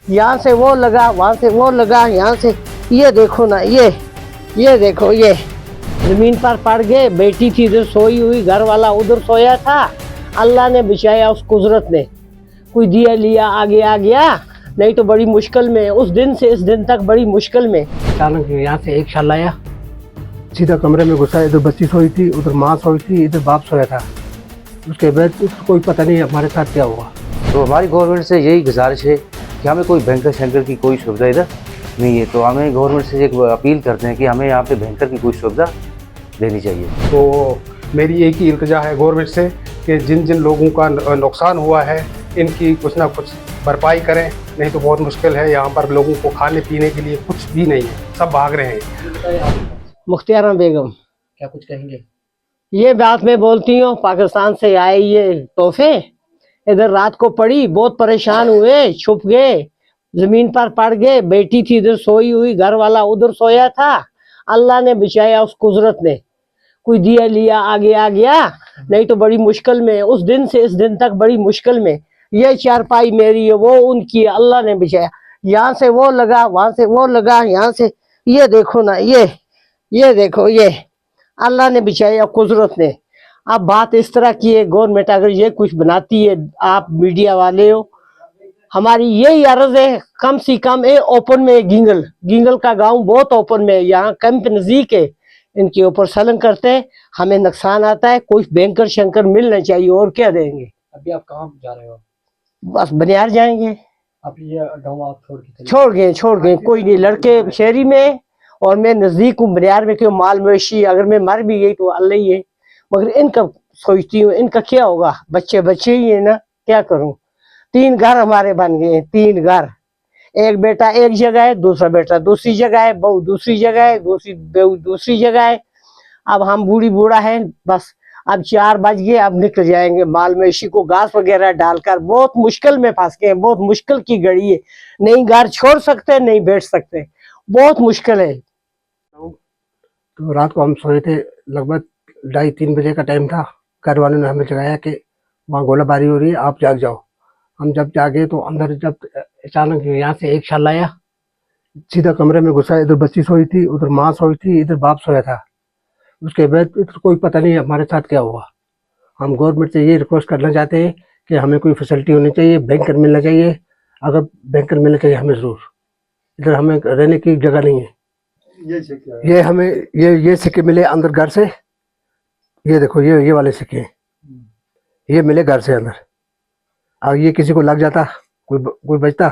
यहाँ से वो लगा, वहाँ से वो लगा, यहाँ से ये देखो ना, ये देखो, ये जमीन पर पड़ गए। बेटी थी इधर सोई हुई, घर वाला उधर सोया था। अल्लाह ने बचाया, उस कुदरत ने कोई दिया लिया, आगे आ गया, नहीं तो बड़ी मुश्किल में। उस दिन से इस दिन तक बड़ी मुश्किल में। अचानक यहाँ से एक शाल आया, सीधा कमरे में घुसा। इधर बच्ची सोई थी, उधर माँ सोई थी, इधर बाप सोया था। उसके बाद कोई पता नहीं हमारे साथ क्या हुआ। तो हमारी गवर्नमेंट से यही गुजारिश है कि हमें कोई बैंकर शंकर की कोई सुविधा इधर नहीं है। तो हमें गवर्नमेंट से एक अपील करते हैं कि हमें यहाँ पे बैंकर की कोई सुविधा देनी चाहिए। तो मेरी एक ही इल्तिजा है गवर्नमेंट से कि जिन जिन लोगों का नुकसान हुआ है इनकी कुछ ना कुछ भरपाई करें, नहीं तो बहुत मुश्किल है। यहाँ पर लोगों को खाने पीने के लिए कुछ भी नहीं है, सब भाग रहे हैं। मुख्तियारा बेगम, क्या कुछ कहेंगे? ये बात मैं बोलती हूँ, पाकिस्तान से आए ये तोहफे इधर रात को पड़ी, बहुत परेशान हुए, छुप गए, जमीन पर पड़ गए। बेटी थी इधर सोई हुई, घर वाला उधर सोया था। अल्लाह ने बचाया, उस कुदरत ने कोई दिया लिया, आगे आ गया, नहीं तो बड़ी मुश्किल में। उस दिन से इस दिन तक बड़ी मुश्किल में। ये चारपाई मेरी है, वो उनकी, अल्लाह ने बचाया। यहाँ से वो लगा, वहां से वो लगा, यहाँ से ये देखो ना, ये देखो, ये अल्लाह ने बचाया, कुदरत ने। अब बात इस तरह की है, गवर्नमेंट अगर ये कुछ बनाती है, आप मीडिया वाले हो, हमारी यही अर्ज है, कम से कम ये ओपन में गिंगल का गांव बहुत ओपन में है, यहाँ कैंप नजदीक है, इनके ऊपर सलन करते हैं, हमें नुकसान आता है। कोई बैंकर शंकर मिलना चाहिए, और क्या देंगे। अभी आप कहाँ जा रहे हो? बस बनियार जाएंगे। आप ये गाँव आप छोड़ गए, कोई नहीं, लड़के शहरी में और मैं नजदीक हूँ बनियार में। क्यों, माल मवेशी अगर मैं मर भी गई तो अल्लाह ही है, मगर इनका सोचती हूँ, इनका क्या होगा। बच्चे ही है ना, क्या करूं। 3 घर हमारे बन गए, 3 घर। एक बेटा एक जगह है, दूसरा बेटा दूसरी जगह है, बहू दूसरी जगह है, दूसरी बहू दूसरी जगह है। अब हम बूढ़ा है, बस अब 4 बज गए, अब निकल जाएंगे माल मवेशी को घास वगैरह डालकर। बहुत मुश्किल में फंस गए, बहुत मुश्किल की घड़ी है, नहीं घर छोड़ सकते, नहीं बैठ सकते, बहुत मुश्किल है। तो रात को हम सोए थे, लगभग 2:30-3 बजे का टाइम था। घर वालों ने हमें जगाया कि वहाँ गोलाबारी हो रही है, आप जाग जाओ। हम जब जागे तो अंदर जब अचानक यहाँ से एक शाल आया, सीधा कमरे में घुसा। इधर बच्ची सोई थी, उधर माँ सोई थी, इधर बाप सोया था। उसके बाद कोई पता नहीं हमारे साथ क्या हुआ। हम गवर्नमेंट से ये रिक्वेस्ट करना चाहते हैं कि हमें कोई फैसिलिटी होनी चाहिए, बैंकर मिलना चाहिए। अगर बैंकर मिलना चाहिए हमें ज़रूर। इधर हमें रहने की जगह नहीं है। ये हमें ये सिक्के मिले अंदर घर से। ये देखो, ये वाले सिक्के ये मिले घर से अंदर। अब ये किसी को लग जाता, कोई बचता,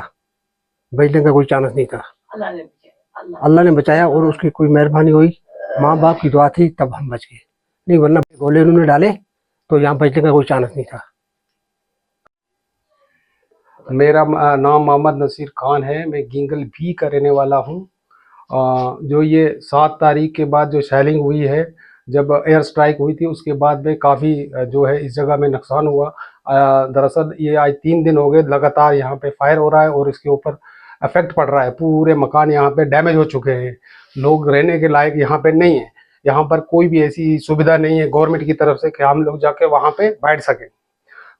बचने का कोई चांस नहीं था। अल्लाह ने बचाया और उसकी कोई मेहरबानी हुई, माँ बाप की दुआ थी, तब हम बच गए। नहीं वरना गोले उन्होंने डाले तो यहाँ बचने का कोई चांस नहीं था। मेरा नाम मोहम्मद नसीर खान है, मैं गिंगल भी का रहने वाला हूँ। जो ये 7 तारीख के बाद जो शेलिंग हुई है, जब एयर स्ट्राइक हुई थी, उसके बाद में काफ़ी जो है इस जगह में नुकसान हुआ। दरअसल ये आज 3 दिन हो गए लगातार यहाँ पे फायर हो रहा है और इसके ऊपर इफेक्ट पड़ रहा है। पूरे मकान यहाँ पे डैमेज हो चुके हैं, लोग रहने के लायक यहाँ पे नहीं है। यहाँ पर कोई भी ऐसी सुविधा नहीं है गवर्नमेंट की तरफ से कि हम लोग जाके वहाँ पे बैठ सकें।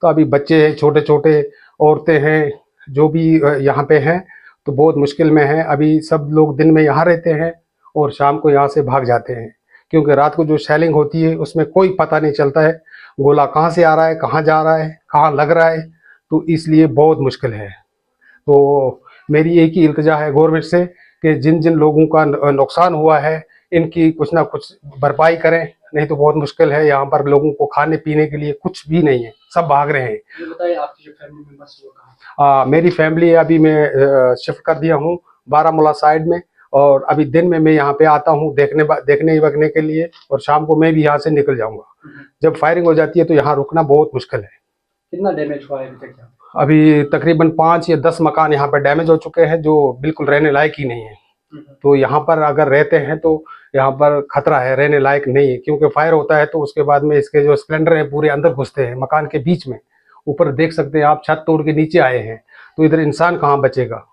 तो अभी बच्चे हैं, छोटे छोटे औरतें हैं, जो भी यहाँ पे हैं, तो बहुत मुश्किल में है। अभी सब लोग दिन में यहाँ रहते हैं और शाम को यहाँ से भाग जाते हैं, क्योंकि रात को जो शेलिंग होती है उसमें कोई पता नहीं चलता है गोला कहाँ से आ रहा है, कहाँ जा रहा है, कहाँ लग रहा है। तो इसलिए बहुत मुश्किल है। तो मेरी एक ही इल्तिजा है गवर्नमेंट से कि जिन जिन लोगों का नुकसान हुआ है इनकी कुछ ना कुछ भरपाई करें, नहीं तो बहुत मुश्किल है। यहाँ पर लोगों को खाने पीने के लिए कुछ भी नहीं है, सब भाग रहे हैं। ये बताइए, आपकी जो फैमिली मेंबर्स वो कहाँ? मेरी फैमिली अभी मैं शिफ्ट कर दिया हूँ बारामूला साइड में, और अभी दिन में मैं यहाँ पे आता हूँ देखने वगने के लिए, और शाम को मैं भी यहाँ से निकल जाऊँगा। जब फायरिंग हो जाती है तो यहाँ रुकना बहुत मुश्किल है। कितना डैमेज हुआ है अभी तक? अभी तकरीबन 5 या 10 मकान यहाँ पर डैमेज हो चुके हैं, जो बिल्कुल रहने लायक ही नहीं है। तो यहाँ पर अगर रहते हैं तो यहाँ पर खतरा है, रहने लायक नहीं है, क्योंकि फायर होता है तो उसके बाद में इसके जो स्प्लेंडर हैं पूरे अंदर घुसते हैं मकान के बीच में। ऊपर देख सकते हैं आप, छत तोड़ के नीचे आए हैं, तो इधर इंसान कहाँ बचेगा।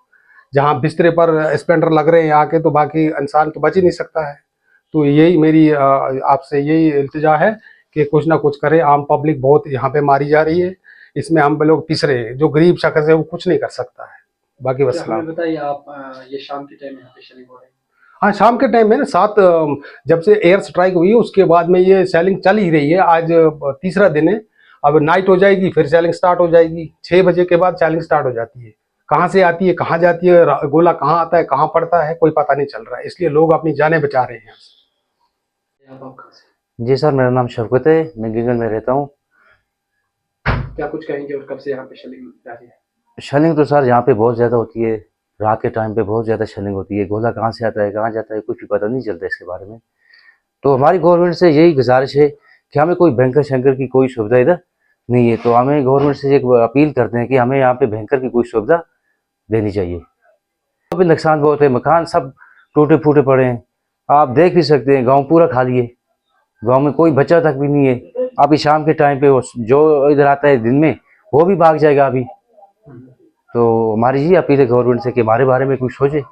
जहाँ बिस्तरे पर स्प्लेंडर लग रहे हैं आके, तो बाकी इंसान तो बच ही नहीं सकता है। तो यही मेरी आपसे यही इल्तिजा है कि कुछ ना कुछ करें। आम पब्लिक बहुत यहाँ पे मारी जा रही है, इसमें हम लोग पिस रहे हैं। जो गरीब शख्स है वो कुछ नहीं कर सकता है। बाकी हमें वस्सलाम। बताइए आप ये शाम के टाइम यहाँ पे शेलिंग हो रही है। हाँ, शाम के टाइम में ना जब से एयर स्ट्राइक हुई उसके बाद में ये सेलिंग चल ही रही है। आज तीसरा दिन है। अब नाइट हो जाएगी फिर सेलिंग स्टार्ट हो जाएगी। 6 बजे के बाद सेलिंग स्टार्ट हो जाती है। कहाँ से आती है कहाँ जाती है, गोला कहाँ आता है कहाँ पड़ता है, कोई पता नहीं चल रहा है। इसलिए लोग अपनी जानें बचा रहे हैं। आप कहाँ से, जी सर, मेरा नाम शफकत है, मैं गिंगल में रहता हूँ। क्या कुछ कहेंगे और कब से यहाँ पे शेलिंग जारी है? शेलिंग तो सर यहाँ पे बहुत ज़्यादा होती है, रात के टाइम पे बहुत ज़्यादा शेलिंग होती है। गोला कहाँ से आता है कहाँ जाता है कुछ भी पता नहीं चलता इसके बारे में। तो हमारी गवर्नमेंट से यही गुजारिश है कि हमें कोई बैंकर शंकर की कोई सुविधा इधर नहीं है, तो हमें गवर्नमेंट से एक अपील करते हैं कि हमें यहाँ पे बैंकर की कोई सुविधा देनी चाहिए। अभी नुकसान बहुत है, मकान सब टूटे फूटे पड़े हैं, आप देख भी सकते हैं। गांव पूरा खाली है, गांव में कोई बच्चा तक भी नहीं है। अभी शाम के टाइम पे जो इधर आता है दिन में वो भी भाग जाएगा अभी। तो हमारी ये अपील है गवर्नमेंट से कि हमारे बारे में कुछ सोचे।